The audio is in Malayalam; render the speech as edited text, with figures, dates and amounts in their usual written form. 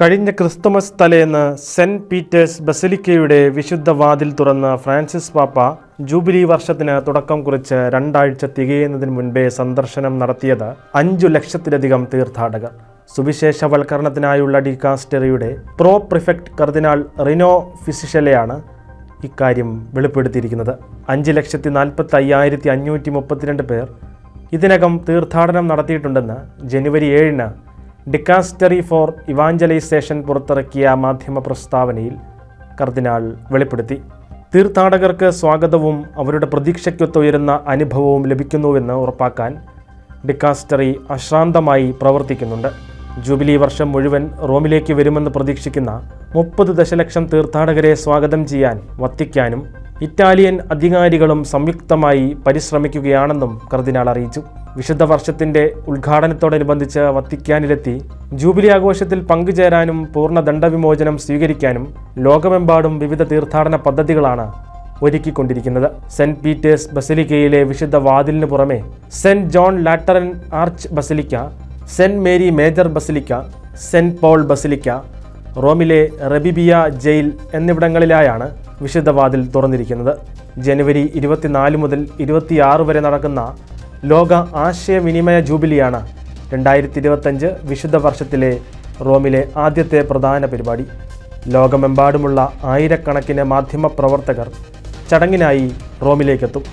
കഴിഞ്ഞ ക്രിസ്തുമസ് തലേന്ന് സെന്റ് പീറ്റേഴ്സ് ബസിലിക്കയുടെ വിശുദ്ധ വാതിൽ തുറന്ന് ഫ്രാൻസിസ് പാപ്പ ജൂബിലി വർഷത്തിന് തുടക്കം കുറിച്ച് 2 ആഴ്ച തികയുന്നതിന് മുൻപേ സന്ദർശനം നടത്തിയത് 5 ലക്ഷത്തിലധികം തീർത്ഥാടകർ. സുവിശേഷവൽക്കരണത്തിനായുള്ള ഡിക്കാസ്റ്ററിയുടെ പ്രിഫെക്ട് കർദിനാൾ റിനോ ഫിസിഷലെയാണ് ഇക്കാര്യം വെളിപ്പെടുത്തിയിരിക്കുന്നത്. 5,45,532 പേർ ഇതിനകം തീർത്ഥാടനം നടത്തിയിട്ടുണ്ടെന്ന് ജനുവരി 7-ന് ഡിക്കാസ്റ്ററി ഫോർ ഇവാഞ്ചലൈസേഷൻ പുറത്തിറക്കിയ മാധ്യമ പ്രസ്താവനയിൽ കർദിനാൾ വെളിപ്പെടുത്തി. തീർത്ഥാടകർക്ക് സ്വാഗതവും അവരുടെ പ്രതീക്ഷയ്ക്കൊത്ത് ഉയരുന്ന അനുഭവവും ലഭിക്കുന്നുവെന്ന് ഉറപ്പാക്കാൻ ഡിക്കാസ്റ്ററി അശ്രാന്തമായി പ്രവർത്തിക്കുന്നുണ്ട്. ജൂബിലി വർഷം മുഴുവൻ റോമിലേക്ക് വരുമെന്ന് പ്രതീക്ഷിക്കുന്ന 30 ദശലക്ഷം തീർത്ഥാടകരെ സ്വാഗതം ചെയ്യാൻ വത്തിക്കാനും ഇറ്റാലിയൻ അധികാരികളും സംയുക്തമായി പരിശ്രമിക്കുകയാണെന്നും കർദിനാൾ അറിയിച്ചു. വിശുദ്ധ വർഷത്തിൻ്റെ ഉദ്ഘാടനത്തോടനുബന്ധിച്ച് വത്തിക്കാനിലെത്തി ജൂബിലി ആഘോഷത്തിൽ പങ്കുചേരാനും പൂർണ്ണ ദണ്ഡവിമോചനം സ്വീകരിക്കാനും ലോകമെമ്പാടും വിവിധ തീർത്ഥാടന പദ്ധതികളാണ് ഒരുക്കിക്കൊണ്ടിരിക്കുന്നത്. സെന്റ് പീറ്റേഴ്സ് ബസിലിക്കയിലെ വിശുദ്ധ വാതിലിന് പുറമെ Saint John Lateran archbasilica, Saint Mary major basilica, Saint Paul basilica, റോമിലെ റബിബിയ ജയിൽ എന്നിവിടങ്ങളിലായാണ് വിശുദ്ധ വാതിൽ തുറന്നിരിക്കുന്നത്. ജനുവരി 24 മുതൽ 26 വരെ നടക്കുന്ന ലോക ആശയവിനിമയ ജൂബിലിയാണ് 2025 വിശുദ്ധ വർഷത്തിലെ റോമിലെ ആദ്യത്തെ പ്രധാന പരിപാടി. ലോകമെമ്പാടുമുള്ള ആയിരക്കണക്കിന് മാധ്യമപ്രവർത്തകർ ചടങ്ങിനായി റോമിലേക്കെത്തും.